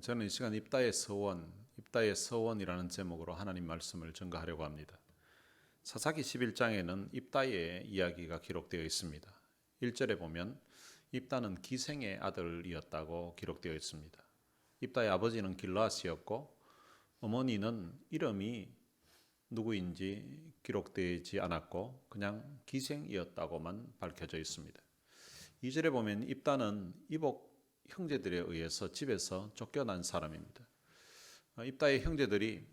저는 이 시간 입다의 서원이라는 제목으로 하나님 말씀을 전가하려고 합니다. 사사기 11장에는 입다의 이야기가 기록되어 있습니다. 1절에 보면 입다는 기생의 아들이었다고 기록되어 있습니다. 입다의 아버지는 길르앗이었고 어머니는 이름이 누구인지 기록되지 않았고 그냥 기생이었다고만 밝혀져 있습니다. 2절에 보면 입다는 이복 형제들에 의해서 집에서 쫓겨난 사람입니다. 입다의 형제들이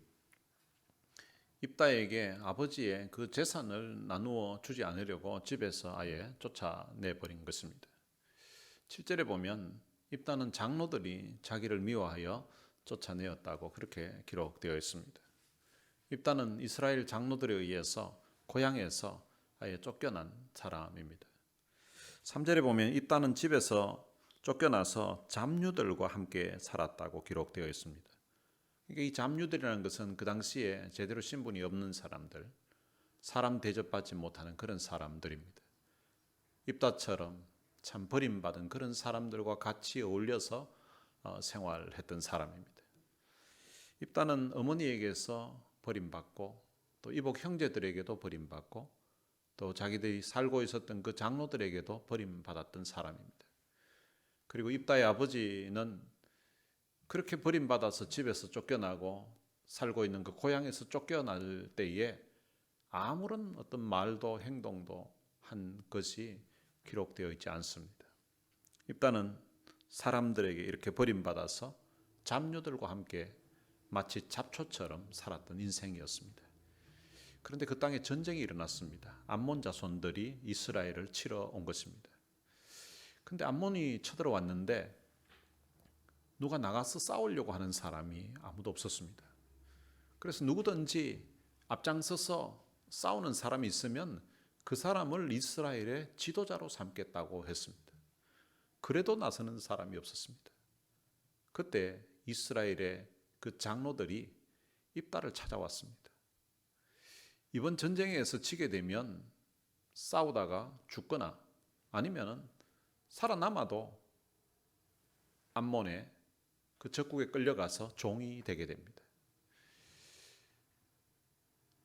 입다에게 아버지의 그 재산을 나누어 주지 않으려고 집에서 아예 쫓아내버린 것입니다. 7절에 보면 입다는 장로들이 자기를 미워하여 쫓아내었다고 그렇게 기록되어 있습니다. 입다는 이스라엘 장로들에 의해서 고향에서 아예 쫓겨난 사람입니다. 3절에 보면 입다는 집에서 쫓겨나서 잡류들과 함께 살았다고 기록되어 있습니다. 그러니까 이 잡류들이라는 것은 그 당시에 제대로 신분이 없는 사람들, 사람 대접받지 못하는 그런 사람들입니다. 입다처럼 참 버림받은 그런 사람들과 같이 어울려서 생활했던 사람입니다. 입다는 어머니에게서 버림받고 또 이복 형제들에게도 버림받고 또 자기들이 살고 있었던 그 장로들에게도 버림받았던 사람입니다. 그리고 입다의 아버지는 그렇게 버림받아서 집에서 쫓겨나고 살고 있는 그 고향에서 쫓겨날 때에 아무런 어떤 말도 행동도 한 것이 기록되어 있지 않습니다. 입다는 사람들에게 이렇게 버림받아서 잡류들과 함께 마치 잡초처럼 살았던 인생이었습니다. 그런데 그 땅에 전쟁이 일어났습니다. 암몬 자손들이 이스라엘을 치러 온 것입니다. 근데 암몬이 쳐들어왔는데 누가 나가서 싸우려고 하는 사람이 아무도 없었습니다. 그래서 누구든지 앞장서서 싸우는 사람이 있으면 그 사람을 이스라엘의 지도자로 삼겠다고 했습니다. 그래도 나서는 사람이 없었습니다. 그때 이스라엘의 그 장로들이 입다를 찾아왔습니다. 이번 전쟁에서 지게 되면 싸우다가 죽거나 아니면 살아남아도 암몬의 그 적국에 끌려가서 종이 되게 됩니다.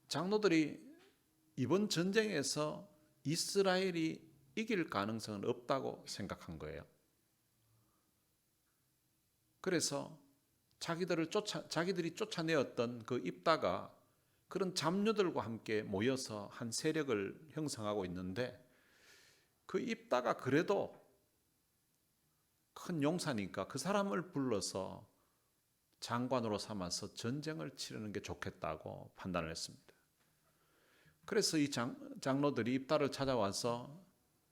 장로들이 이번 전쟁에서 이스라엘이 이길 가능성은 없다고 생각한 거예요. 그래서 자기들이 쫓아내었던 그 입다가 그런 잡류들과 함께 모여서 한 세력을 형성하고 있는데 그 입다가 그래도 큰 용사니까 그 사람을 불러서 장관으로 삼아서 전쟁을 치르는 게 좋겠다고 판단을 했습니다. 그래서 이 장로들이 입다를 찾아와서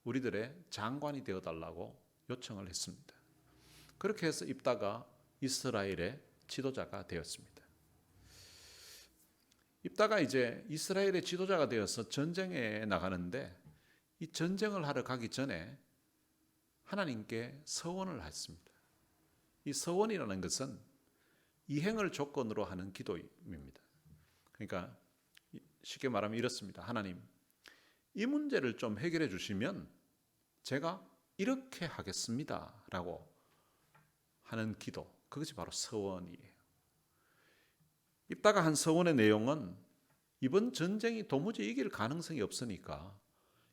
우리들의 장관이 되어달라고 요청을 했습니다. 그렇게 해서 입다가 이스라엘의 지도자가 되었습니다. 입다가 이제 이스라엘의 지도자가 되어서 전쟁에 나가는데 이 전쟁을 하러 가기 전에 하나님께 서원을 했습니다. 이 서원이라는 것은 이행을 조건으로 하는 기도입니다. 그러니까 쉽게 말하면 이렇습니다. 하나님, 이 문제를 좀 해결해 주시면 제가 이렇게 하겠습니다 라고 하는 기도, 그것이 바로 서원이에요. 입다가 한 서원의 내용은 이번 전쟁이 도무지 이길 가능성이 없으니까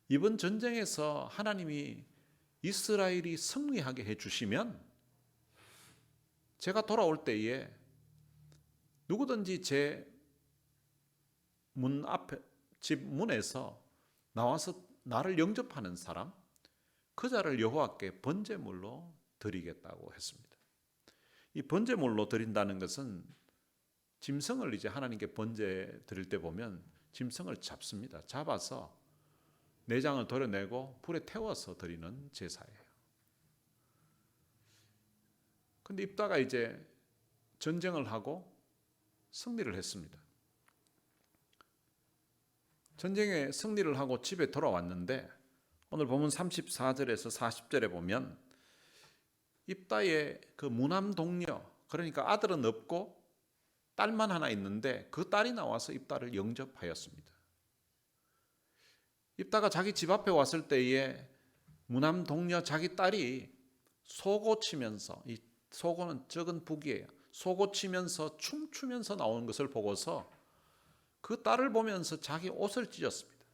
이번 전쟁에서 하나님이 이스라엘이 승리하게 해주시면 제가 돌아올 때에 누구든지 제 문 앞에 집 문에서 나와서 나를 영접하는 사람 그 자를 여호와께 번제물로 드리겠다고 했습니다. 이 번제물로 드린다는 것은 짐승을 이제 하나님께 번제 드릴 때 보면 짐승을 잡습니다. 잡아서 내장을 도려내고 불에 태워서 드리는 제사예요. 근데 입다가 이제 전쟁을 하고 승리를 했습니다. 전쟁에 승리를 하고 집에 돌아왔는데 오늘 보면 34절에서 40절에 보면 입다의 그 무남 동료, 그러니까 아들은 없고 딸만 하나 있는데 그 딸이 나와서 입다를 영접하였습니다. 입다가 자기 집 앞에 왔을 때에 무남 동료 자기 딸이 소 고치면서 이 소고는 적은 북이에요. 소고 치면서 춤추면서 나오는 것을 보고서 그 딸을 보면서 자기 옷을 찢었습니다.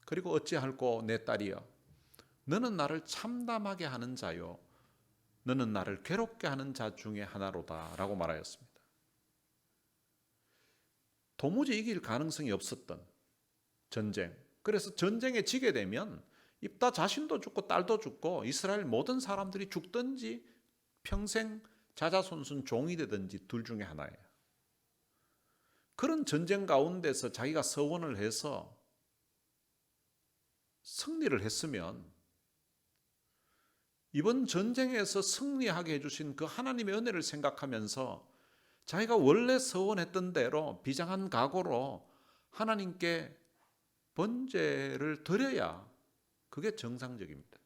그리고 어찌할꼬 내 딸이여, 너는 나를 참담하게 하는 자요, 너는 나를 괴롭게 하는 자 중에 하나로다 라고 말하였습니다. 도무지 이길 가능성이 없었던 전쟁, 그래서 전쟁에 지게 되면 입다 자신도 죽고 딸도 죽고 이스라엘 모든 사람들이 죽든지 평생 자자손손 종이 되든지 둘 중에 하나예요. 그런 전쟁 가운데서 자기가 서원을 해서 승리를 했으면 이번 전쟁에서 승리하게 해주신 그 하나님의 은혜를 생각하면서 자기가 원래 서원했던 대로 비장한 각오로 하나님께 번제를 드려야 그게 정상적입니다.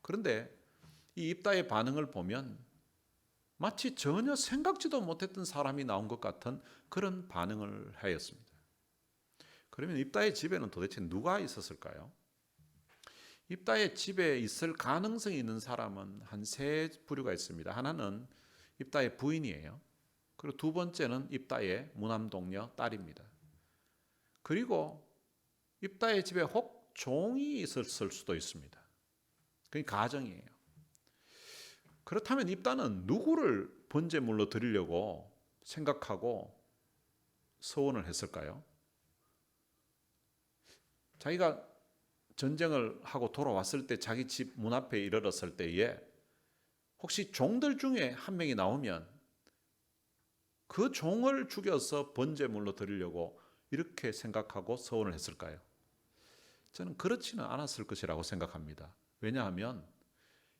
그런데 이 입다의 반응을 보면 마치 전혀 생각지도 못했던 사람이 나온 것 같은 그런 반응을 하였습니다. 그러면 입다의 집에는 도대체 누가 있었을까요? 입다의 집에 있을 가능성이 있는 사람은 한 세 부류가 있습니다. 하나는 입다의 부인이에요. 그리고 두 번째는 입다의 무남동녀 딸입니다. 그리고 입다의 집에 혹 종이 있었을 수도 있습니다. 그게 가정이에요. 그렇다면 입다는 누구를 번제물로 드리려고 생각하고 서원을 했을까요? 자기가 전쟁을 하고 돌아왔을 때 자기 집 문 앞에 이르렀을 때에 혹시 종들 중에 한 명이 나오면 그 종을 죽여서 번제물로 드리려고 이렇게 생각하고 서원을 했을까요? 저는 그렇지는 않았을 것이라고 생각합니다. 왜냐하면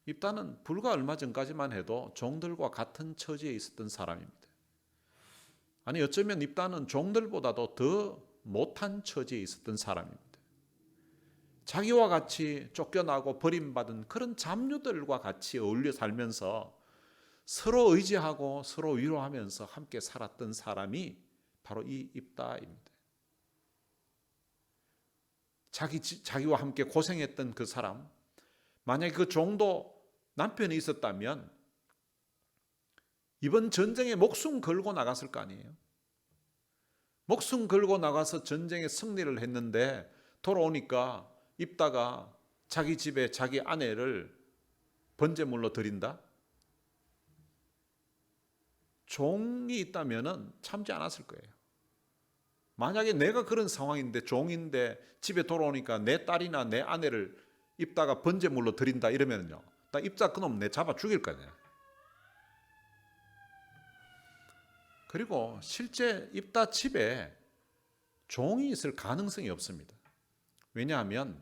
입다는 불과 얼마 전까지만 해도 종들과 같은 처지에 있었던 사람입니다. 아니 어쩌면 입다는 종들보다도 더 못한 처지에 있었던 사람입니다. 자기와 같이 쫓겨나고 버림받은 그런 잡류들과 같이 어울려 살면서 서로 의지하고 서로 위로하면서 함께 살았던 사람이 바로 이 입다입니다. 자기와 함께 고생했던 그 사람, 만약에 그 종도 남편이 있었다면 이번 전쟁에 목숨 걸고 나갔을 거 아니에요. 목숨 걸고 나가서 전쟁에 승리를 했는데 돌아오니까 입다가 자기 집에 자기 아내를 번제물로 드린다? 종이 있다면 참지 않았을 거예요. 만약에 내가 그런 상황인데 종인데 집에 돌아오니까 내 딸이나 내 아내를 입다가 번제물로 드린다 이러면요, 나 입다 그놈 내 잡아 죽일 거냐. 그리고 실제 입다 집에 종이 있을 가능성이 없습니다. 왜냐하면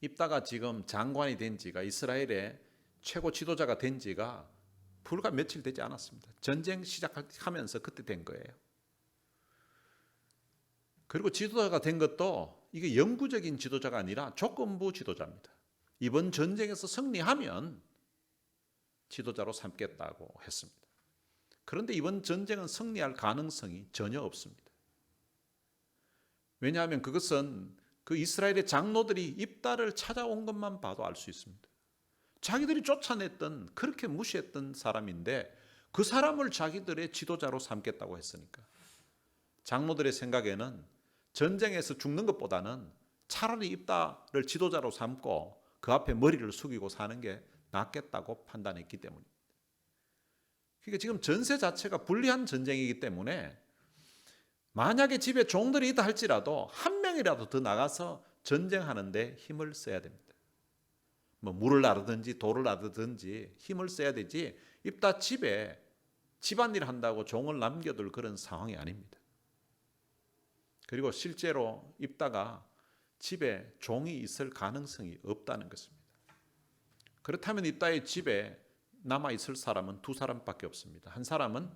입다가 지금 장관이 된 지가, 이스라엘의 최고 지도자가 된 지가 불과 며칠 되지 않았습니다. 전쟁 시작하면서 그때 된 거예요. 그리고 지도자가 된 것도 이게 영구적인 지도자가 아니라 조건부 지도자입니다. 이번 전쟁에서 승리하면 지도자로 삼겠다고 했습니다. 그런데 이번 전쟁은 승리할 가능성이 전혀 없습니다. 왜냐하면 그것은 그 이스라엘의 장로들이 입다를 찾아온 것만 봐도 알 수 있습니다. 자기들이 쫓아냈던, 그렇게 무시했던 사람인데 그 사람을 자기들의 지도자로 삼겠다고 했으니까 장로들의 생각에는 전쟁에서 죽는 것보다는 차라리 입다를 지도자로 삼고 그 앞에 머리를 숙이고 사는 게 낫겠다고 판단했기 때문입니다. 그러니까 지금 전세 자체가 불리한 전쟁이기 때문에 만약에 집에 종들이 있다 할지라도 한 명이라도 더 나가서 전쟁하는데 힘을 써야 됩니다. 뭐 물을 나르든지 돌을 나르든지 힘을 써야 되지 입다 집에 집안일 한다고 종을 남겨둘 그런 상황이 아닙니다. 그리고 실제로 입다가 집에 종이 있을 가능성이 없다는 것입니다. 그렇다면 입다의 집에 남아있을 사람은 두 사람밖에 없습니다. 한 사람은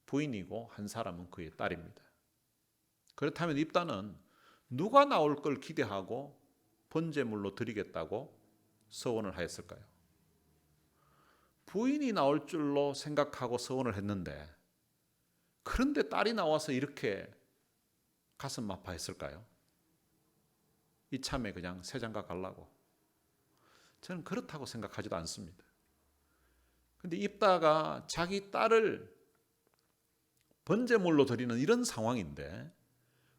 부인이고 한 사람은 그의 딸입니다. 그렇다면 입다는 누가 나올 걸 기대하고 번제물로 드리겠다고 서원을 하였을까요? 부인이 나올 줄로 생각하고 서원을 했는데 그런데 딸이 나와서 이렇게 가슴 아파했을까요? 이참에 그냥 새 장가 가려고? 저는 그렇다고 생각하지도 않습니다. 근데 입다가 자기 딸을 번제물로 드리는 이런 상황인데,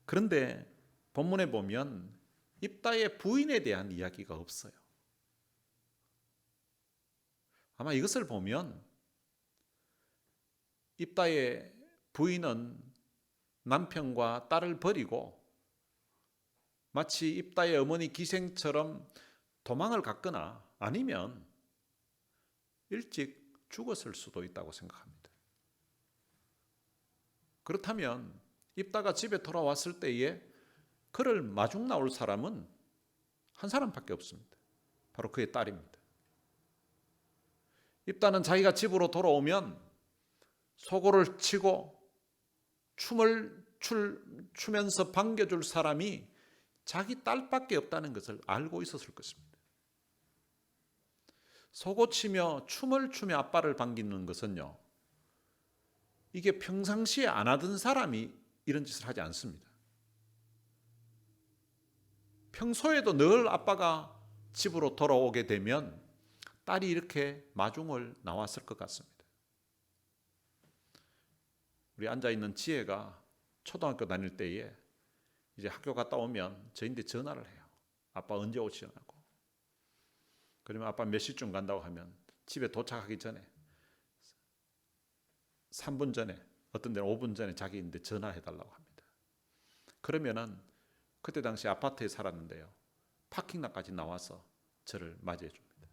그런데 본문에 보면 입다의 부인에 대한 이야기가 없어요. 아마 이것을 보면 입다의 부인은 남편과 딸을 버리고 마치 입다의 어머니 기생처럼 도망을 갔거나 아니면 일찍 죽었을 수도 있다고 생각합니다. 그렇다면 입다가 집에 돌아왔을 때에 그를 마중 나올 사람은 한 사람밖에 없습니다. 바로 그의 딸입니다. 입다는 자기가 집으로 돌아오면 소고를 치고 춤을 추면서 반겨줄 사람이 자기 딸밖에 없다는 것을 알고 있었을 것입니다. 소고치며 춤을 추며 아빠를 반기는 것은요, 이게 평상시에 안 하던 사람이 이런 짓을 하지 않습니다. 평소에도 늘 아빠가 집으로 돌아오게 되면 딸이 이렇게 마중을 나왔을 것 같습니다. 우리 앉아있는 지혜가 초등학교 다닐 때에 이제 학교 갔다 오면 저희한테 전화를 해요. 아빠 언제 오시냐고. 그러면 아빠 몇 시쯤 간다고 하면 집에 도착하기 전에 3분 전에, 어떤 데는 5분 전에 자기인데 전화해달라고 합니다. 그러면은 그때 당시 아파트에 살았는데요, 파킹락까지 나와서 저를 맞이해 줍니다.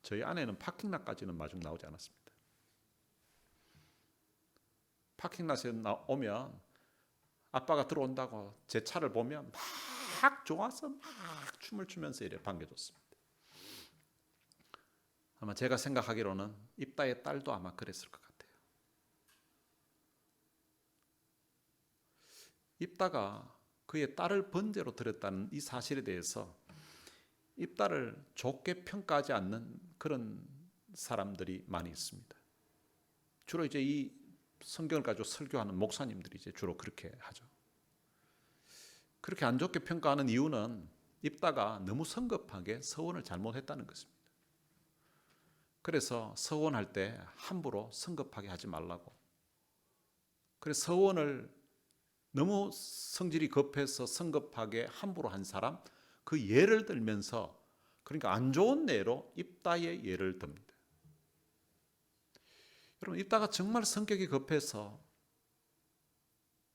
저희 아내는 파킹락까지는 마중 나오지 않았습니다. 파킹락에 오면 아빠가 들어온다고 제 차를 보면 막 좋아서 막 춤을 추면서 이래 반겨줬습니다. 아마 제가 생각하기로는 입다의 딸도 아마 그랬을 것 같아요. 입다가 그의 딸을 번제로 드렸다는 이 사실에 대해서 입다를 좋게 평가하지 않는 그런 사람들이 많이 있습니다. 주로 이제 이 성경을 가지고 설교하는 목사님들이 이제 주로 그렇게 하죠. 그렇게 안 좋게 평가하는 이유는 입다가 너무 성급하게 서원을 잘못했다는 것입니다. 그래서 서원할 때 함부로 성급하게 하지 말라고. 그래서 서원을 너무 성질이 급해서 성급하게 함부로 한 사람, 그 예를 들면서, 그러니까 안 좋은 예로 입다의 예를 듭니다. 여러분, 입다가 정말 성격이 급해서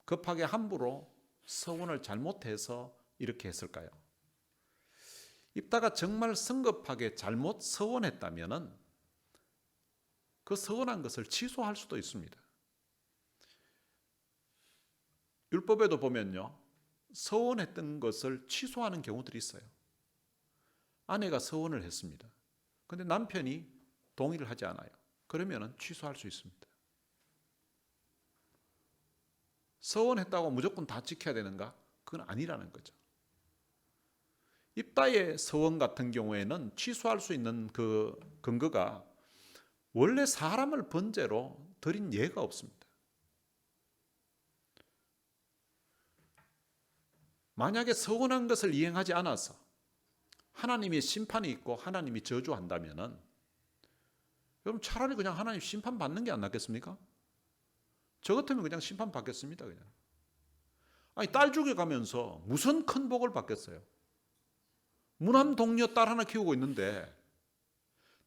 급하게 함부로 서원을 잘못해서 이렇게 했을까요? 입다가 정말 성급하게 잘못 서원했다면 그 서원한 것을 취소할 수도 있습니다. 율법에도 보면요, 서원했던 것을 취소하는 경우들이 있어요. 아내가 서원을 했습니다. 그런데 남편이 동의를 하지 않아요. 그러면 취소할 수 있습니다. 서원했다고 무조건 다 지켜야 되는가? 그건 아니라는 거죠. 입다의 서원 같은 경우에는 취소할 수 있는 그 근거가 원래 사람을 번제로 드린 예가 없습니다. 만약에 서원한 것을 이행하지 않아서 하나님의 심판이 있고 하나님이 저주한다면은, 그럼 차라리 그냥 하나님 심판 받는 게 안 낫겠습니까? 저 같으면 그냥 심판 받겠습니다. 그냥. 아니, 딸 죽여가면서 무슨 큰 복을 받겠어요? 무남 동료 딸 하나 키우고 있는데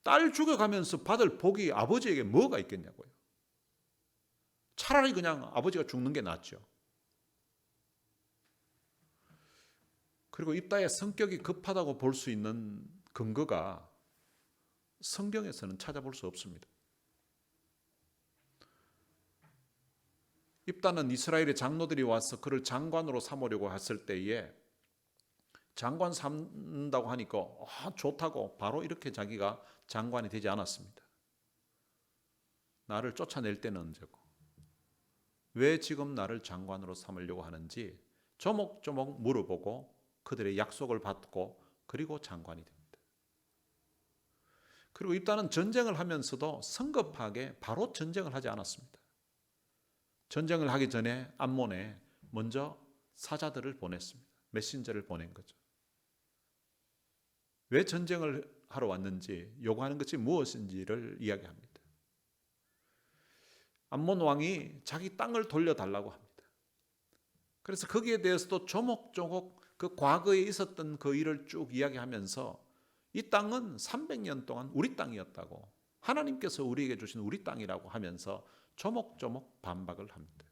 딸 죽여가면서 받을 복이 아버지에게 뭐가 있겠냐고요. 차라리 그냥 아버지가 죽는 게 낫죠. 그리고 입다의 성격이 급하다고 볼 수 있는 근거가 성경에서는 찾아볼 수 없습니다. 입다는 이스라엘의 장로들이 와서 그를 장관으로 삼으려고 했을 때에 장관 삼는다고 하니까 좋다고 바로 이렇게 자기가 장관이 되지 않았습니다. 나를 쫓아낼 때는 언제고, 왜 지금 나를 장관으로 삼으려고 하는지 조목조목 물어보고 그들의 약속을 받고 그리고 장관이 됩니다. 그리고 입다는 전쟁을 하면서도 성급하게 바로 전쟁을 하지 않았습니다. 전쟁을 하기 전에 암몬에 먼저 사자들을 보냈습니다. 메신저를 보낸 거죠. 왜 전쟁을 하러 왔는지, 요구하는 것이 무엇인지를 이야기합니다. 암몬 왕이 자기 땅을 돌려달라고 합니다. 그래서 거기에 대해서도 조목조목 그 과거에 있었던 그 일을 쭉 이야기하면서 이 땅은 300년 동안 우리 땅이었다고, 하나님께서 우리에게 주신 우리 땅이라고 하면서 조목조목 반박을 합니다.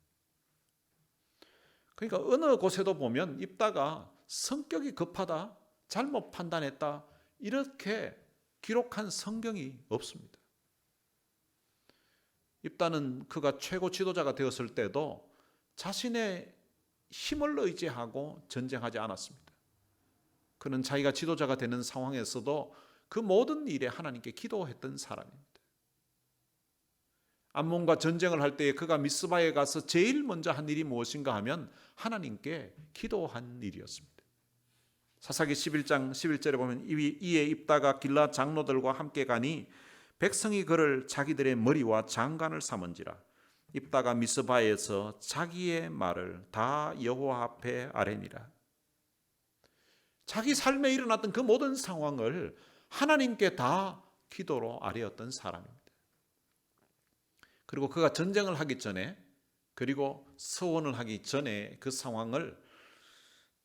그러니까 어느 곳에도 보면 입다가 성격이 급하다, 잘못 판단했다 이렇게 기록한 성경이 없습니다. 입다는 그가 최고 지도자가 되었을 때도 자신의 힘을 의지하고 전쟁하지 않았습니다. 그는 자기가 지도자가 되는 상황에서도 그 모든 일에 하나님께 기도했던 사람입니다. 암몬과 전쟁을 할 때에 그가 미스바에 가서 제일 먼저 한 일이 무엇인가 하면 하나님께 기도한 일이었습니다. 사사기 11장 11절에 보면 이에 입다가 길라 장로들과 함께 가니 백성이 그를 자기들의 머리와 장관을 삼은지라. 입다가 미스바에서 자기의 말을 다 여호와 앞에 아뢰니라. 자기 삶에 일어났던 그 모든 상황을 하나님께 다 기도로 아뢰었던 사람입니다. 그리고 그가 전쟁을 하기 전에, 그리고 서원을 하기 전에 그 상황을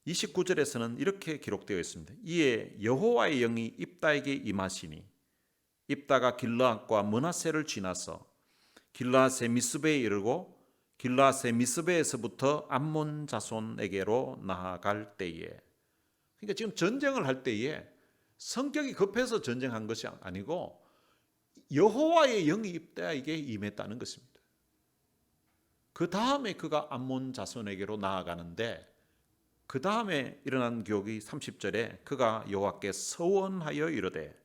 29절에서는 이렇게 기록되어 있습니다. 이에 여호와의 영이 입다에게 임하시니 입다가 길르앗과 므낫세를 지나서 길르앗의 미스베에 이르고 길르앗의 미스베에서부터 암몬 자손에게로 나아갈 때에, 그러니까 지금 전쟁을 할 때에 성격이 급해서 전쟁한 것이 아니고 여호와의 영이 입다에게 임했다는 것입니다. 그 다음에 그가 암몬 자손에게로 나아가는데, 그 다음에 일어난 기록이 30절에 그가 여호와께 서원하여 이르되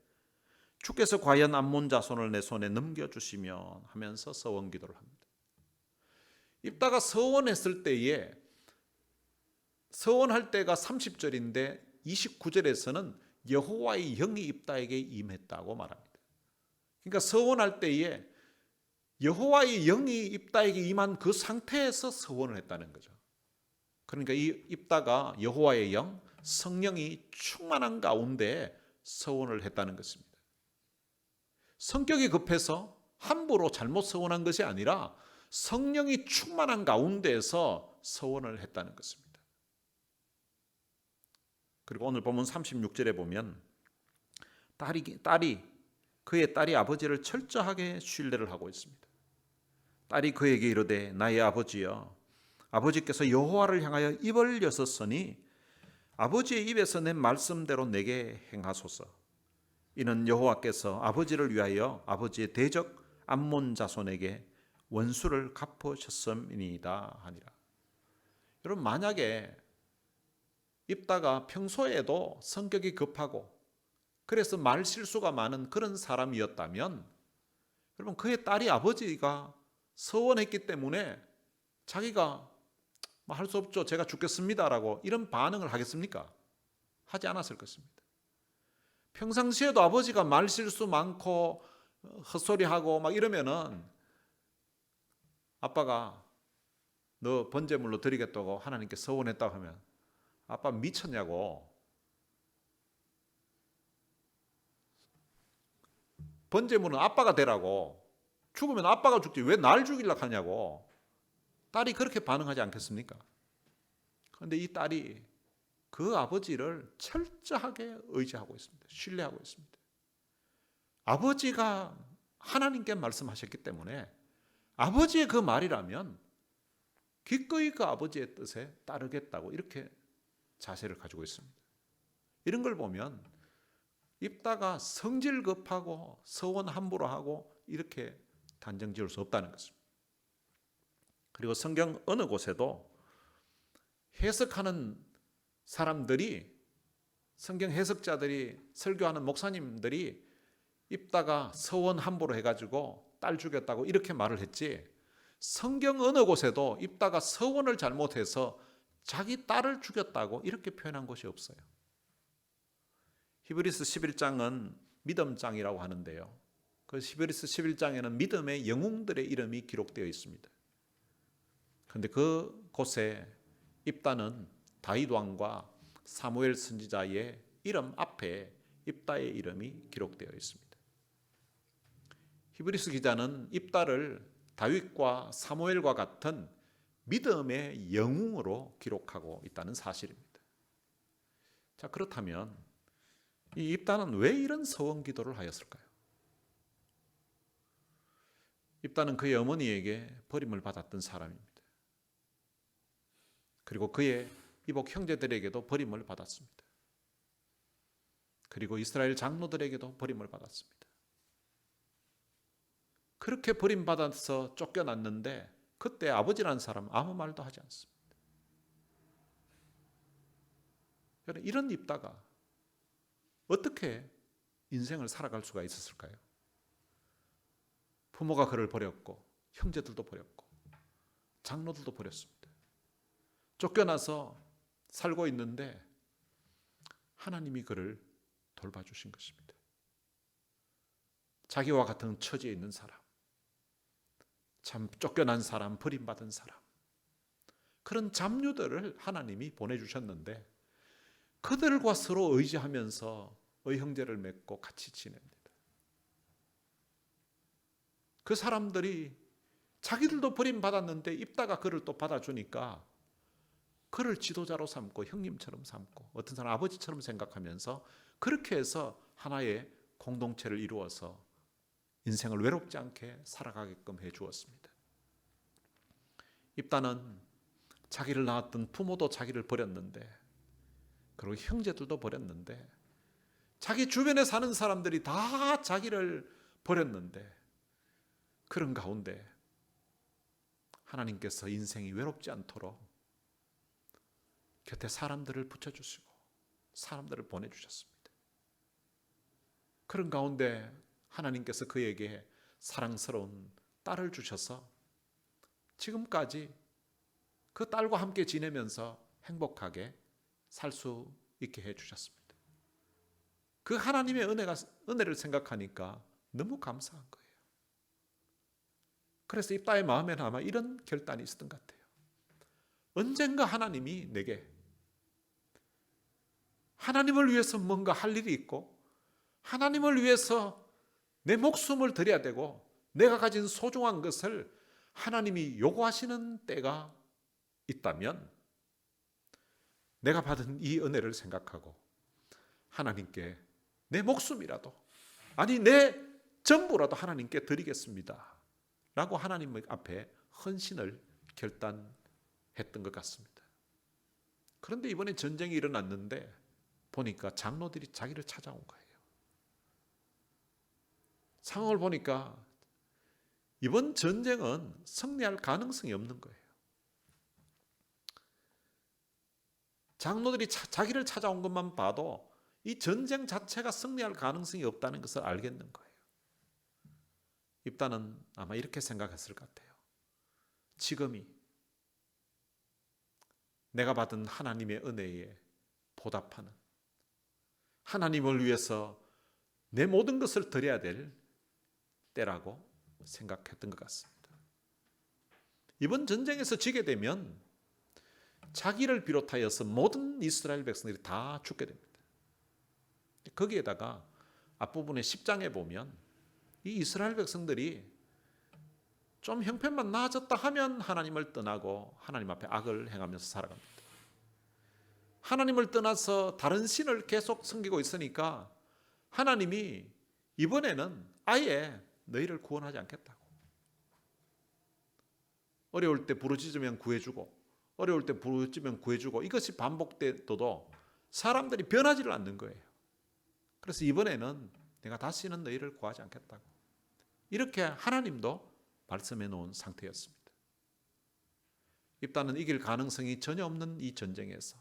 주께서 과연 암몬 자손을 내 손에 넘겨주시면 하면서 서원 기도를 합니다. 입다가 서원했을 때에, 서원할 때가 30절인데 29절에서는 여호와의 영이 입다에게 임했다고 말합니다. 그러니까 서원할 때에 여호와의 영이 입다에게 임한 그 상태에서 서원을 했다는 거죠. 그러니까 이 입다가 여호와의 영, 성령이 충만한 가운데 서원을 했다는 것입니다. 성격이 급해서 함부로 잘못 서원한 것이 아니라 성령이 충만한 가운데에서 서원을 했다는 것입니다. 그리고 오늘 본문 36절에 보면 그의 딸이 아버지를 철저하게 신뢰를 하고 있습니다. 딸이 그에게 이르되 나의 아버지여, 아버지께서 여호와를 향하여 입을 여셨으니 아버지의 입에서 낸 말씀대로 내게 행하소서. 이는 여호와께서 아버지를 위하여 아버지의 대적 암몬 자손에게 원수를 갚으셨음이니이다 하니라. 여러분, 만약에 입다가 평소에도 성격이 급하고 그래서 말 실수가 많은 그런 사람이었다면, 여러분, 그의 딸이 아버지가 서원했기 때문에 자기가 할 수 없죠, 제가 죽겠습니다라고 이런 반응을 하겠습니까? 하지 않았을 것입니다. 평상시에도 아버지가 말 실수 많고 헛소리하고 막 이러면은 아빠가 너 번제물로 드리겠다고 하나님께 서원했다고 하면 아빠 미쳤냐고, 번제물은 아빠가 되라고, 죽으면 아빠가 죽지 왜 날 죽이려고 하냐고 딸이 그렇게 반응하지 않겠습니까? 그런데 이 딸이 그 아버지를 철저하게 의지하고 있습니다. 신뢰하고 있습니다. 아버지가 하나님께 말씀하셨기 때문에 아버지의 그 말이라면 기꺼이 그 아버지의 뜻에 따르겠다고 이렇게 자세를 가지고 있습니다. 이런 걸 보면 입다가 성질 급하고 서원 함부로 하고 이렇게 단정 지을 수 없다는 것입니다. 그리고 성경 어느 곳에도 해석하는 사람들이, 성경 해석자들이, 설교하는 목사님들이 입다가 서원 함부로 해가지고 딸 죽였다고 이렇게 말을 했지, 성경 어느 곳에도 입다가 서원을 잘못해서 자기 딸을 죽였다고 이렇게 표현한 것이 없어요. 히브리서 11장은 믿음장이라고 하는데요, 그 히브리서 11장에는 믿음의 영웅들의 이름이 기록되어 있습니다. 그런데 그 곳에 입다는 다윗 왕과 사무엘 선지자의 이름 앞에 입다의 이름이 기록되어 있습니다. 히브리서 기자는 입다를 다윗과 사무엘과 같은 믿음의 영웅으로 기록하고 있다는 사실입니다. 자, 그렇다면 이 입다는 왜 이런 서원 기도를 하였을까요? 입다는 그의 어머니에게 버림을 받았던 사람입니다. 그리고 그의 이복 형제들에게도 버림을 받았습니다. 그리고 이스라엘 장로들에게도 버림을 받았습니다. 그렇게 버림받아서 쫓겨났는데 그때 아버지라는 사람은 아무 말도 하지 않습니다. 이런 입다가 어떻게 인생을 살아갈 수가 있었을까요? 부모가 그를 버렸고 형제들도 버렸고 장로들도 버렸습니다. 쫓겨나서 살고 있는데 하나님이 그를 돌봐주신 것입니다. 자기와 같은 처지에 있는 사람, 참 쫓겨난 사람, 버림받은 사람, 그런 잡류들을 하나님이 보내주셨는데 그들과 서로 의지하면서 의형제를 맺고 같이 지냅니다. 그 사람들이 자기들도 버림받았는데 입다가 그를 또 받아주니까 그를 지도자로 삼고 형님처럼 삼고 어떤 사람 아버지처럼 생각하면서 그렇게 해서 하나의 공동체를 이루어서 인생을 외롭지 않게 살아가게끔 해주었습니다. 입다는 자기를 낳았던 부모도 자기를 버렸는데 그리고 형제들도 버렸는데 자기 주변에 사는 사람들이 다 자기를 버렸는데 그런 가운데 하나님께서 인생이 외롭지 않도록 곁에 사람들을 붙여주시고 사람들을 보내주셨습니다. 그런 가운데 하나님께서 그에게 사랑스러운 딸을 주셔서 지금까지 그 딸과 함께 지내면서 행복하게 살 수 있게 해주셨습니다. 그 하나님의 은혜를 생각하니까 너무 감사한 거예요. 그래서 입다의 마음에는 아마 이런 결단이 있었던 것 같아요. 언젠가 하나님이 내게 하나님을 위해서 뭔가 할 일이 있고 하나님을 위해서 내 목숨을 드려야 되고 내가 가진 소중한 것을 하나님이 요구하시는 때가 있다면 내가 받은 이 은혜를 생각하고 하나님께 내 목숨이라도 아니 내 전부라도 하나님께 드리겠습니다 라고 하나님 앞에 헌신을 결단했던 것 같습니다. 그런데 이번에 전쟁이 일어났는데 보니까 장로들이 자기를 찾아온 거예요. 상황을 보니까 이번 전쟁은 승리할 가능성이 없는 거예요. 장로들이 자기를 찾아온 것만 봐도 이 전쟁 자체가 승리할 가능성이 없다는 것을 알겠는 거예요. 입다는 아마 이렇게 생각했을 것 같아요. 지금이 내가 받은 하나님의 은혜에 보답하는 하나님을 위해서 내 모든 것을 드려야 될 때라고 생각했던 것 같습니다. 이번 전쟁에서 지게 되면 자기를 비롯하여서 모든 이스라엘 백성들이 다 죽게 됩니다. 거기에다가 앞부분의 10장에 보면 이 이스라엘 백성들이 좀 형편만 나아졌다 하면 하나님을 떠나고 하나님 앞에 악을 행하면서 살아갑니다. 하나님을 떠나서 다른 신을 계속 섬기고 있으니까 하나님이 이번에는 아예 너희를 구원하지 않겠다고. 어려울 때 부르짖으면 구해주고 어려울 때 부르짖으면 구해주고 이것이 반복돼도 사람들이 변하지를 않는 거예요. 그래서 이번에는 내가 다시는 너희를 구하지 않겠다고. 이렇게 하나님도 말씀해 놓은 상태였습니다. 입다는 이길 가능성이 전혀 없는 이 전쟁에서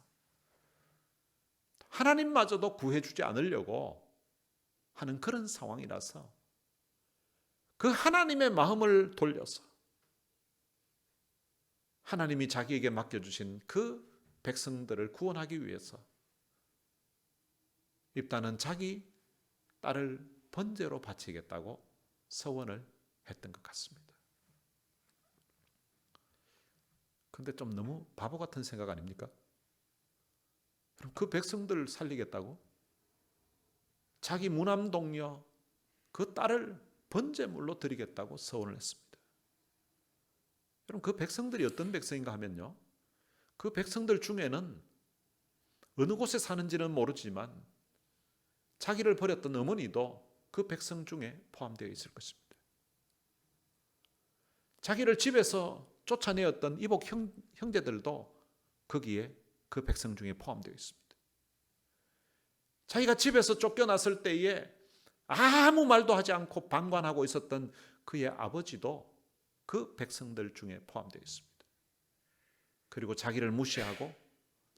하나님마저도 구해주지 않으려고 하는 그런 상황이라서 그 하나님의 마음을 돌려서 하나님이 자기에게 맡겨주신 그 백성들을 구원하기 위해서 입다는 자기 딸을 번제로 바치겠다고 서원을 했던 것 같습니다. 그런데 좀 너무 바보 같은 생각 아닙니까? 그럼 그 백성들을 살리겠다고? 자기 무남동녀 그 딸을 번제물로 드리겠다고 서원을 했습니다. 여러분, 그 백성들이 어떤 백성인가 하면요, 그 백성들 중에는 어느 곳에 사는지는 모르지만 자기를 버렸던 어머니도 그 백성 중에 포함되어 있을 것입니다. 자기를 집에서 쫓아내었던 이복 형제들도 거기에 그 백성 중에 포함되어 있습니다. 자기가 집에서 쫓겨났을 때에 아무 말도 하지 않고 방관하고 있었던 그의 아버지도 그 백성들 중에 포함되어 있습니다. 그리고 자기를 무시하고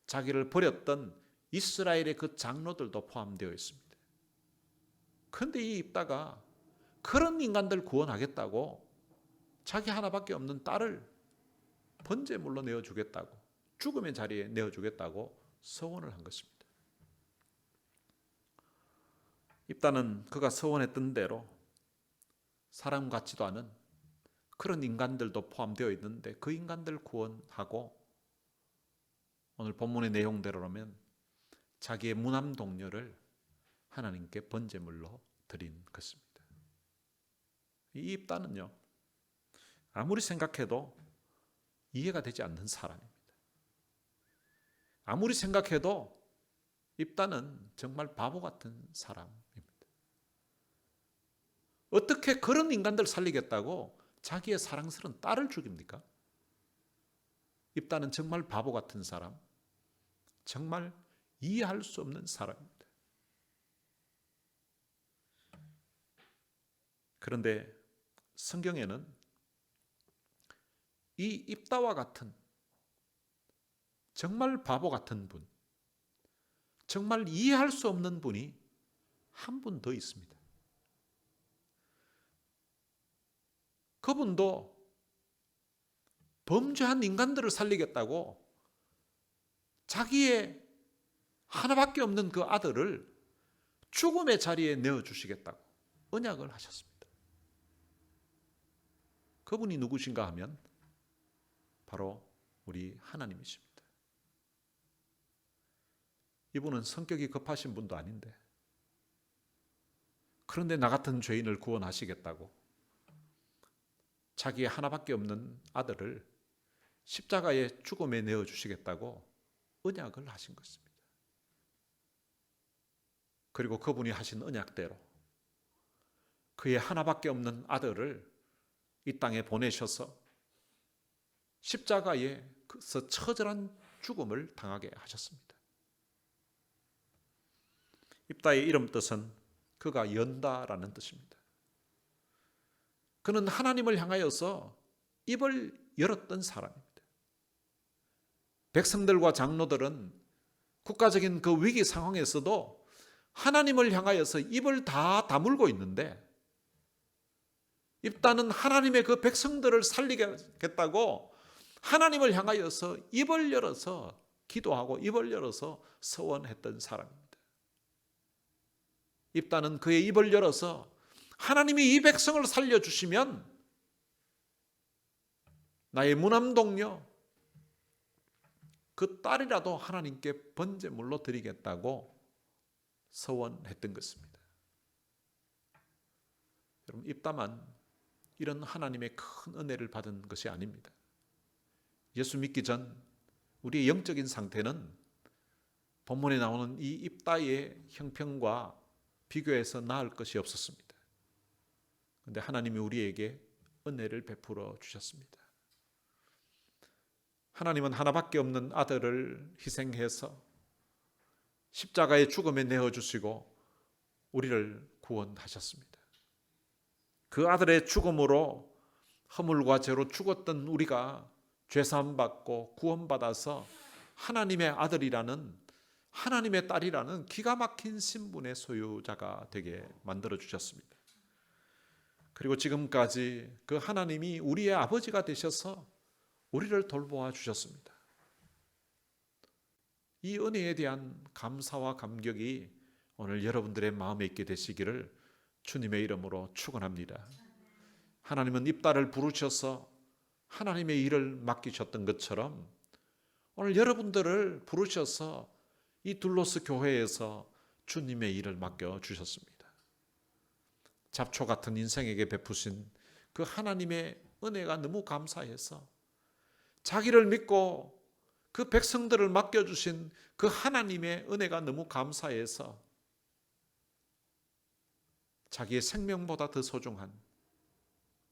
자기를 버렸던 이스라엘의 그 장로들도 포함되어 있습니다. 그런데 이 입다가 그런 인간들 구원하겠다고 자기 하나밖에 없는 딸을 번제물로 내어주겠다고, 죽음의 자리에 내어주겠다고 서원을 한 것입니다. 입다는 그가 서원했던 대로 사람 같지도 않은 그런 인간들도 포함되어 있는데 그 인간들 구원하고 오늘 본문의 내용대로라면 자기의 무남 동료를 하나님께 번제물로 드린 것입니다. 이 입다는요, 아무리 생각해도 이해가 되지 않는 사람입니다. 아무리 생각해도 입다는 정말 바보 같은 사람입니다. 어떻게 그런 인간들 살리겠다고 자기의 사랑스러운 딸을 죽입니까? 입다는 정말 바보 같은 사람, 정말 이해할 수 없는 사람입니다. 그런데 성경에는 이 입다와 같은 정말 바보 같은 분, 정말 이해할 수 없는 분이 한 분 더 있습니다. 그분도 범죄한 인간들을 살리겠다고 자기의 하나밖에 없는 그 아들을 죽음의 자리에 내어주시겠다고 언약을 하셨습니다. 그분이 누구신가 하면 바로 우리 하나님이십니다. 이분은 성격이 급하신 분도 아닌데, 그런데 나 같은 죄인을 구원하시겠다고 자기의 하나밖에 없는 아들을 십자가의 죽음에 내어주시겠다고 언약을 하신 것입니다. 그리고 그분이 하신 언약대로 그의 하나밖에 없는 아들을 이 땅에 보내셔서 십자가에서 처절한 죽음을 당하게 하셨습니다. 입다의 이름 뜻은 그가 연다라는 뜻입니다. 그는 하나님을 향하여서 입을 열었던 사람입니다. 백성들과 장로들은 국가적인 그 위기 상황에서도 하나님을 향하여서 입을 다 다물고 있는데, 입다는 하나님의 그 백성들을 살리겠다고 하나님을 향하여서 입을 열어서 기도하고 입을 열어서 서원했던 사람입니다. 입다는 그의 입을 열어서 하나님이 이 백성을 살려주시면 나의 무남동녀 그 딸이라도 하나님께 번제물로 드리겠다고 서원했던 것입니다. 여러분, 입다만 이런 하나님의 큰 은혜를 받은 것이 아닙니다. 예수 믿기 전 우리의 영적인 상태는 본문에 나오는 이 입다의 형편과 비교해서 나을 것이 없었습니다. 그런데 하나님이 우리에게 은혜를 베풀어 주셨습니다. 하나님은 하나밖에 없는 아들을 희생해서 십자가의 죽음에 내어주시고 우리를 구원하셨습니다. 그 아들의 죽음으로 허물과 죄로 죽었던 우리가 죄사함 받고 구원받아서 하나님의 아들이라는, 하나님의 딸이라는 기가 막힌 신분의 소유자가 되게 만들어 주셨습니다. 그리고 지금까지 그 하나님이 우리의 아버지가 되셔서 우리를 돌보아 주셨습니다. 이 은혜에 대한 감사와 감격이 오늘 여러분들의 마음에 있게 되시기를 주님의 이름으로 축원합니다. 하나님은 입다를 부르셔서 하나님의 일을 맡기셨던 것처럼 오늘 여러분들을 부르셔서 이 둘로스 교회에서 주님의 일을 맡겨 주셨습니다. 잡초 같은 인생에게 베푸신 그 하나님의 은혜가 너무 감사해서 자기를 믿고 그 백성들을 맡겨주신 그 하나님의 은혜가 너무 감사해서 자기의 생명보다 더 소중한,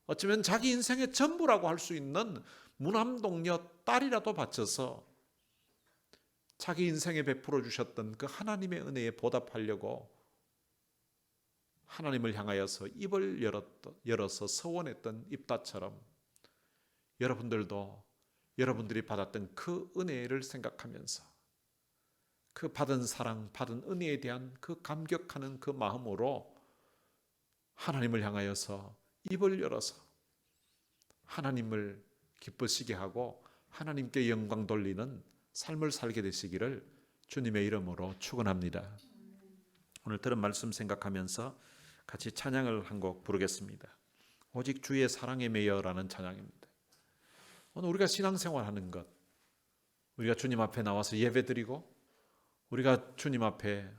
어쩌면 자기 인생의 전부라고 할 수 있는 무남동녀 딸이라도 바쳐서 자기 인생에 베풀어 주셨던 그 하나님의 은혜에 보답하려고 하나님을 향하여서 입을 열어서 서원했던 입다처럼 여러분들도 여러분들이 받았던 그 은혜를 생각하면서 그 받은 사랑, 받은 은혜에 대한 그 감격하는 그 마음으로 하나님을 향하여서 입을 열어서 하나님을 기쁘시게 하고 하나님께 영광 돌리는 삶을 살게 되시기를 주님의 이름으로 축원합니다. 오늘 들은 말씀 생각하면서 같이 찬양을 한 곡 부르겠습니다. 오직 주의 사랑에 매여라는 찬양입니다. 오늘 우리가 신앙생활하는 것, 우리가 주님 앞에 나와서 예배드리고 우리가 주님 앞에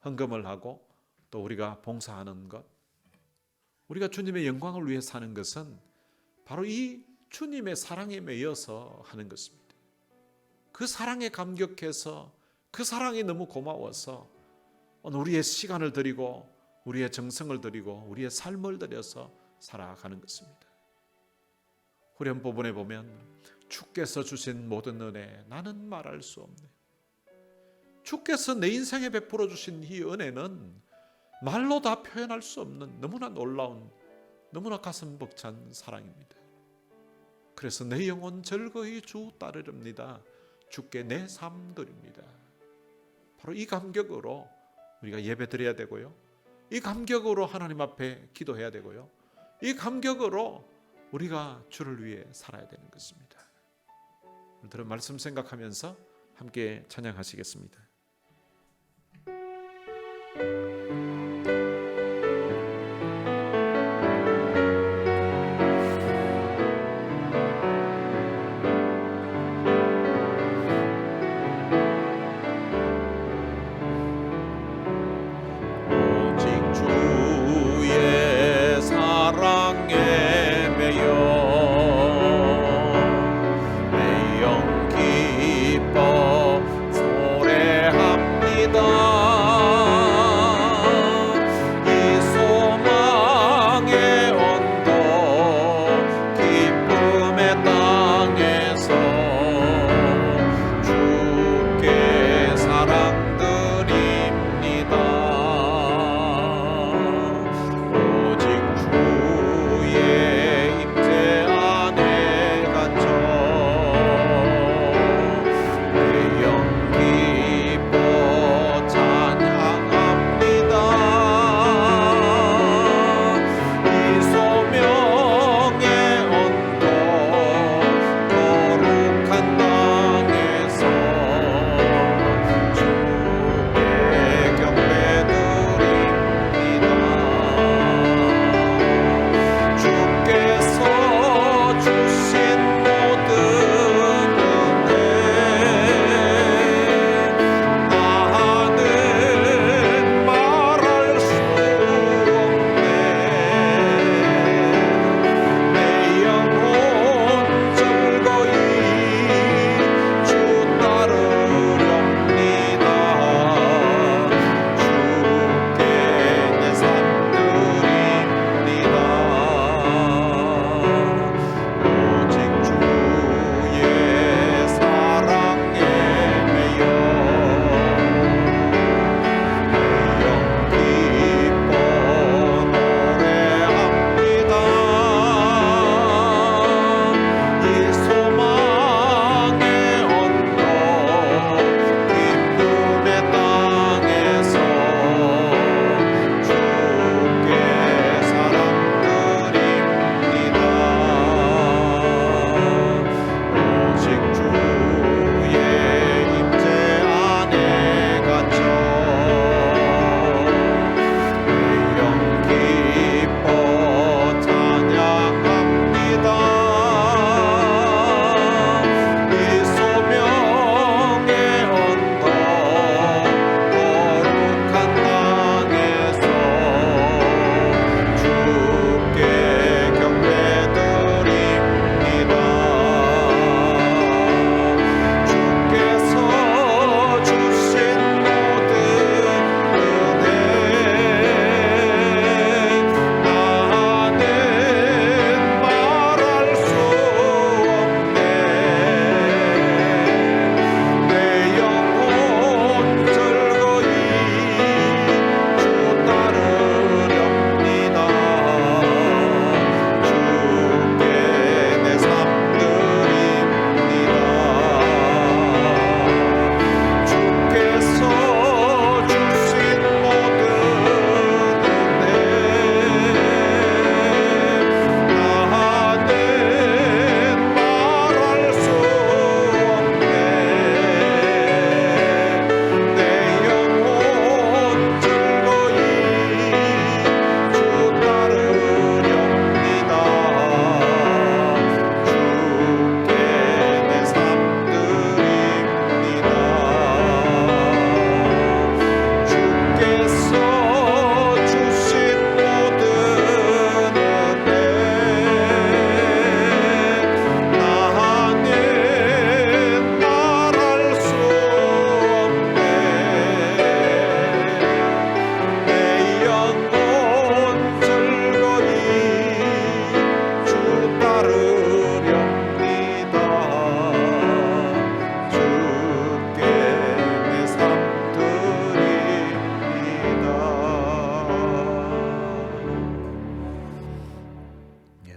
헌금을 하고 또 우리가 봉사하는 것, 우리가 주님의 영광을 위해 사는 것은 바로 이 주님의 사랑에 매여서 하는 것입니다. 그 사랑에 감격해서 그 사랑이 너무 고마워서 오늘 우리의 시간을 드리고 우리의 정성을 드리고 우리의 삶을 들여서 살아가는 것입니다. 후렴 부분에 보면 주께서 주신 모든 은혜 나는 말할 수 없네. 주께서 내 인생에 베풀어 주신 이 은혜는 말로 다 표현할 수 없는 너무나 놀라운, 너무나 가슴 벅찬 사랑입니다. 그래서 내 영혼 즐거이 주 따르렵니다. 주께 내 삶 드립니다. 바로 이 감격으로 우리가 예배 드려야 되고요, 이 감격으로 하나님 앞에 기도해야 되고요, 이 감격으로 우리가 주를 위해 살아야 되는 것입니다. 오늘 들은 말씀 생각하면서 함께 찬양하시겠습니다. 주의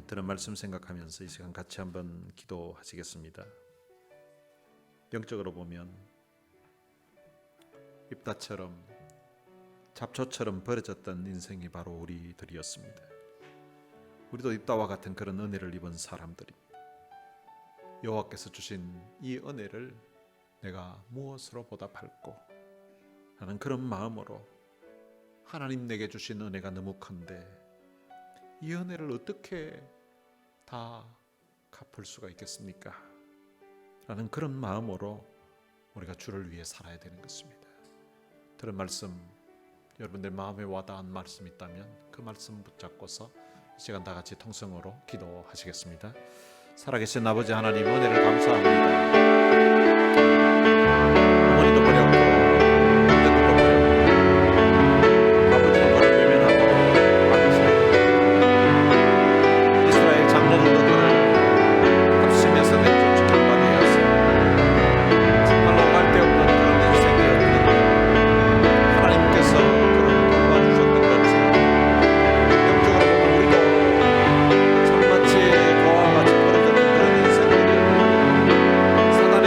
들은 말씀 생각하면서 이 시간 같이 한번 기도하시겠습니다. 영적으로 보면 입다처럼 잡초처럼 버려졌던 인생이 바로 우리들이었습니다. 우리도 입다와 같은 그런 은혜를 입은 사람들입니다. 여호와께서 주신 이 은혜를 내가 무엇으로 보답할꼬 하는 그런 마음으로 하나님 내게 주신 은혜가 너무 큰데 이 은혜를 어떻게 다 갚을 수가 있겠습니까? 라는 그런 마음으로 우리가 주를 위해 살아야 되는 것입니다. 들은 말씀, 여러분들 마음에 와닿은 말씀 있다면 그 말씀 붙잡고서 이 시간 다 같이 통성으로 기도하시겠습니다. 살아계신 아버지 하나님, 은혜를 감사합니다. 어머니도 버렸고 남편도 버렸고 아버지도 그를 외면하고 방치하고 이스라엘 장로들도 그를 합심해서 내쫓게 하게 하였습니다. 정말로 갈데없는 그런 인생이었는데 하나님께서 그를 도와주셨던 것처럼 영적으로 보면 우리도 참마치 그와 같이 버려졌던 그런 인생들이었고 사단의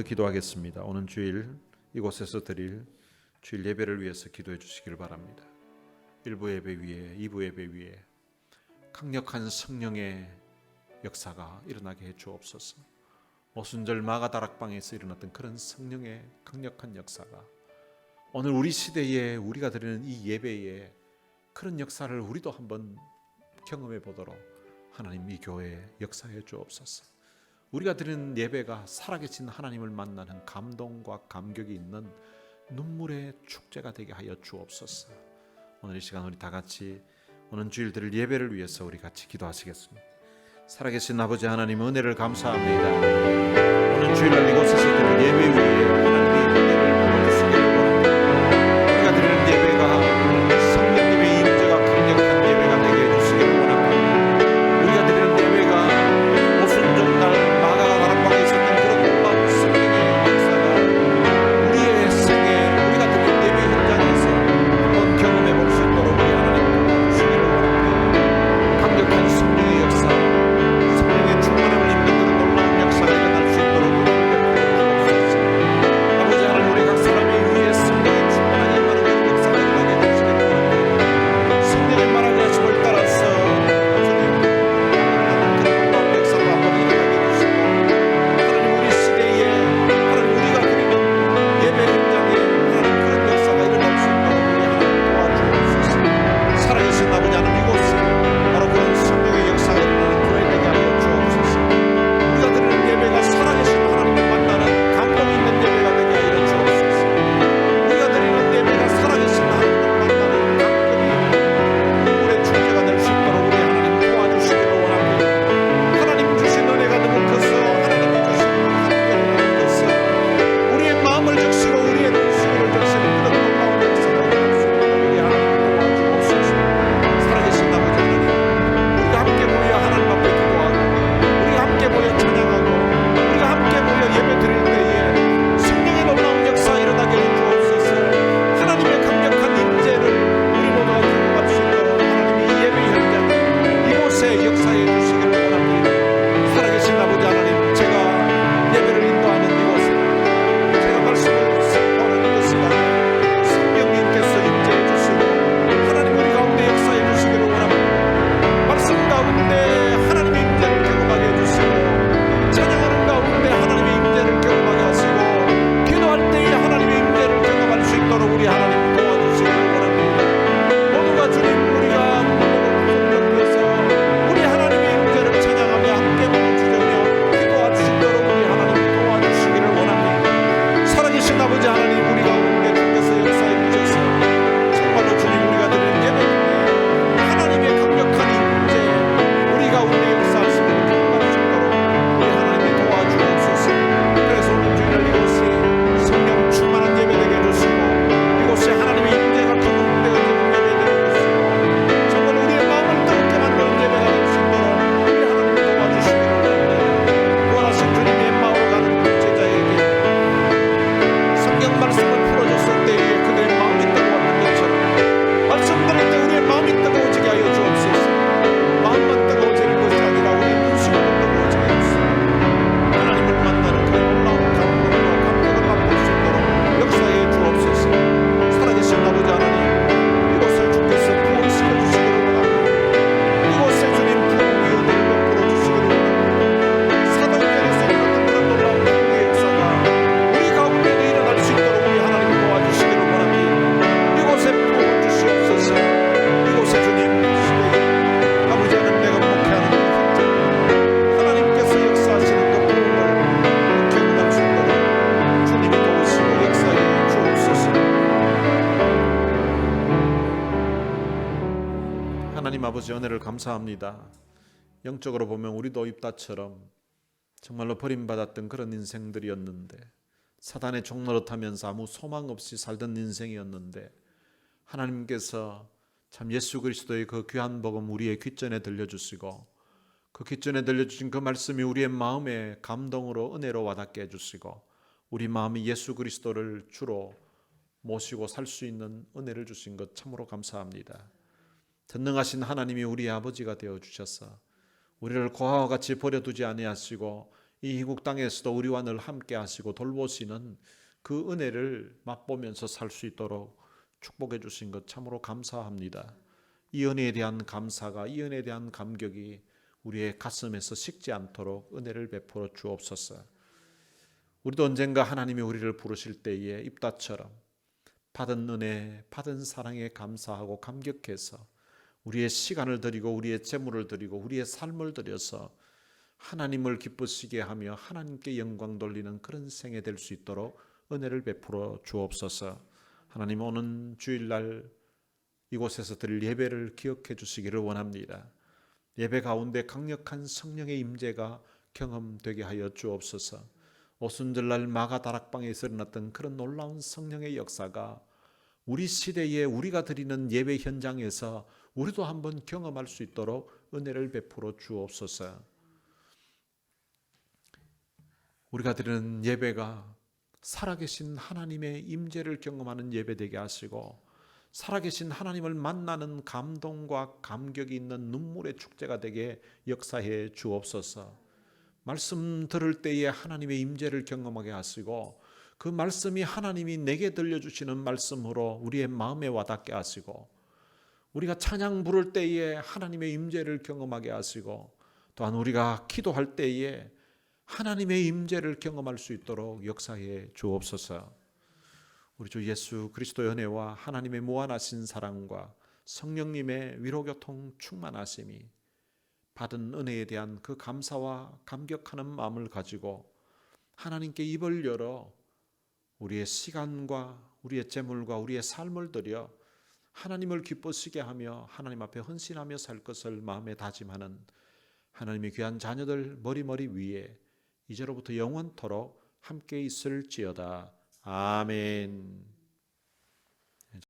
기도하겠습니다. 오는 주일 이곳에서 드릴 주일 예배를 위해서 기도해 주시길 바랍니다. 1부 예배 위에 2부 예배 위에 강력한 성령의 역사가 일어나게 해 주옵소서. 오순절 마가다락방에서 일어났던 그런 성령의 강력한 역사가 오늘 우리 시대에 우리가 드리는 이 예배에 그런 역사를 우리도 한번 경험해 보도록 하나님 이 교회에 역사해 주옵소서. 우리가 드리는 예배가 살아계신 하나님을 만나는 감동과 감격이 있는 눈물의 축제가 되게 하여 주옵소서. 오늘 이 시간 우리 다 같이 오는 주일 드릴 예배를 위해서 우리 같이 기도하시겠습니다. 살아계신 아버지 하나님 은혜를 감사합니다. 오는 주일날 이곳에서 드릴 예배 위에 하나님의 은혜를 부어주시기를 원합니다. 우리가 드리는 예배가 성령님의 임재가 강력한 예배가 되게 해주시기를 원합니다. 우리가 드리는 예배가 오순절날 마가 다락방에 있었던 그런 놀라운 성령의 역사가 우리의 생에 우리가 드리는 예배 현장에서 한번 경험해 볼 수 있도록 우리 하나님 도와주시기를 원합니다. 강력한 성령의 역사, 성령의 충만함을 입는 그런 놀라운 역사가 일어날 수 있도록 우리 베풀어 주옵소서. 아버지 하나님 우리 각 사람의 위에 성령의 충만함이 임하는 그런 역사가 일어나게 해주시기를 원합니다. 성령의 말하게 하심을 따라서 주님 나는 그런 놀라운 역사가 한번 일어나게 해주시고 하나님 우리 시대에 하나님 우리가 드리는 예배 현장에 하나님 그런 역사가 일어날 수 있도록 우리 하나님 도와주옵소서. 살아계신 아버지 하나님 이곳에 바로 그런 성령의 역사가 일어나는 교회 되게 하여 주옵소서. 우리가 드리는 예배가 살아계신 하나님을 만나는 감동 있는 예배가 되게 하여 주옵소서. 우리가 드리는 예배가 살아계신 하나님을 만나는 감동이 있는 눈물의 축제가 될 수 있도록 우리 하나님 도와주시기를 원합니다. 하나님 주신 은혜가 너무 커서 하나님이 주신 감격이 너무 커서 우리의 마음을 적시고 우리의 눈시울을 적시는 그런 놀라운 역사가 일어날 수 있도록 우리 하나님 도와주옵소서. 살아계신 아버지 하나님 우리가 함께 모여 하나님 앞에 기도하고 우리가 함께 모여 찬양하고 우리가 함께 모여 예배 드릴 때에 성령의 놀라운 역사 일어나게 해 주옵소서. 하나님의 강력한 임재를 우리 모두가 경험할 수 있도록 하나님이 이 예배 현장 이곳에 역사해 주시기를 원합니다. 살아계신 아버지 하나님 제가 예배를 인도하는 이곳에 제가 말씀을 선포하는 그 시간에 성령님께서 임재해 주시고 하나님 우리 가운데 역사해 주시기를 원합니다. 말씀 가운데 하나님의 임재를 경험하게 해주시고 찬양하는 가운데 하나님의 임재를 경험하게 하시고 기도할 때에 하나님의 임재를 경험할 수 있도록 우리 하나님 도와주시기를 원합니다. 모두가 주님 우리가 공격해서 우리 하나님의 임재를 찬양하며 함께 부르짖으며 기도할 수 있도록 우리 하나님 도와주시기를 원합니다. 살아계신 아버지 하나님 우리 가운데 주께서 역사해 주셔서 정말로 주님 우리가 드리는 예배 중에 하나님의 강력한 임재 우리 가운데 역사하시는 경험할 수 있도록 우리 하나님이 도와주옵소서. 그래서 오늘 주일날 이곳이 성령 충만한 예배 되게 해주시고 이곳에 하나님의 임재가 경험되어지는 예배 되게 해주시고 정말 우리의 마음을 뜨겁게 만드는 예배가 될 수 있도록 우리 하나님이 도와주시기를 원합니다. 원하신 주님의 마음으로 가는 제자에게 성경 말씀을 풀어줬을 때에 그들의 마음이 뜨거웠던 것처럼 말씀 들을 때 우리의 마음이 뜨거워지게 하여 주옵소서. 마음만 뜨거워지는 것이 아니라 우리의 눈시울도 뜨거워지게 해주시고 하나님을 만나는 그 놀라운 감동과 감격을 맛볼 수 있도록 역사해 주옵소서. 살아계신 아버지 하나님 이곳을 주께서 부흥시켜 주시기를 원합니다. 이곳에 주님 부흥의 은혜를 베풀어 주시기를 원합니다. 사도행전에서 일어났던 그런 놀라운 부흥의 역사가 우리 가운데도 일어날 수 있도록 우리 하나님 도와주시기를 원합니다. 이곳에 부흥을 주시옵소서. 이곳에 주님 시대에 아버지 하나님 내가 목회하는 이 현장 하나님께서 역사하시는 그 부흥을 경험할 수 있도록 주님이 도우시고 역사해 주옵소서. 하나님 아버지 은혜를 감사합니다. 영적으로 보면 우리도 입다처럼 정말로 버림받았던 그런 인생들이었는데 사단의 종노릇하면서 아무 소망 없이 살던 인생이었는데 하나님께서 참 예수 그리스도의 그 귀한 복음 우리의 귓전에 들려주시고 그 귓전에 들려주신 그 말씀이 우리의 마음에 감동으로 은혜로 와닿게 해주시고 우리 마음이 예수 그리스도를 주로 모시고 살 수 있는 은혜를 주신 것 참으로 감사합니다. 전능하신 하나님이 우리의 아버지가 되어 주셔서 우리를 고아와 같이 버려두지 아니하시고 이 이국 땅에서도 우리와 늘 함께 하시고 돌보시는 그 은혜를 맛보면서 살 수 있도록 축복해 주신 것 참으로 감사합니다. 이 은혜에 대한 감사가, 이 은혜에 대한 감격이 우리의 가슴에서 식지 않도록 은혜를 베풀어 주옵소서. 우리도 언젠가 하나님이 우리를 부르실 때에 입다처럼 받은 은혜, 받은 사랑에 감사하고 감격해서 우리의 시간을 드리고 우리의 재물을 드리고 우리의 삶을 드려서 하나님을 기쁘시게 하며 하나님께 영광 돌리는 그런 생애 될 수 있도록 은혜를 베풀어 주옵소서. 하나님, 오는 주일날 이곳에서 드릴 예배를 기억해 주시기를 원합니다. 예배 가운데 강력한 성령의 임재가 경험되게 하여 주옵소서. 오순절날 마가 다락방에서 일어났던 그런 놀라운 성령의 역사가 우리 시대에 우리가 드리는 예배 현장에서 우리도 한번 경험할 수 있도록 은혜를 베풀어 주옵소서. 우리가 드리는 예배가 살아계신 하나님의 임재를 경험하는 예배 되게 하시고 살아계신 하나님을 만나는 감동과 감격이 있는 눈물의 축제가 되게 역사해 주옵소서. 말씀 들을 때에 하나님의 임재를 경험하게 하시고 그 말씀이 하나님이 내게 들려주시는 말씀으로 우리의 마음에 와닿게 하시고 우리가 찬양 부를 때에 하나님의 임재를 경험하게 하시고 또한 우리가 기도할 때에 하나님의 임재를 경험할 수 있도록 역사해 주옵소서. 우리 주 예수 그리스도의 은혜와 하나님의 무한하신 사랑과 성령님의 위로교통 충만하심이 받은 은혜에 대한 그 감사와 감격하는 마음을 가지고 하나님께 입을 열어 우리의 시간과 우리의 재물과 우리의 삶을 들여 하나님을 기쁘시게 하며 하나님 앞에 헌신하며 살 것을 마음에 다짐하는 하나님의 귀한 자녀들 머리머리 위에 이제로부터 영원토록 함께 있을지어다. 아멘.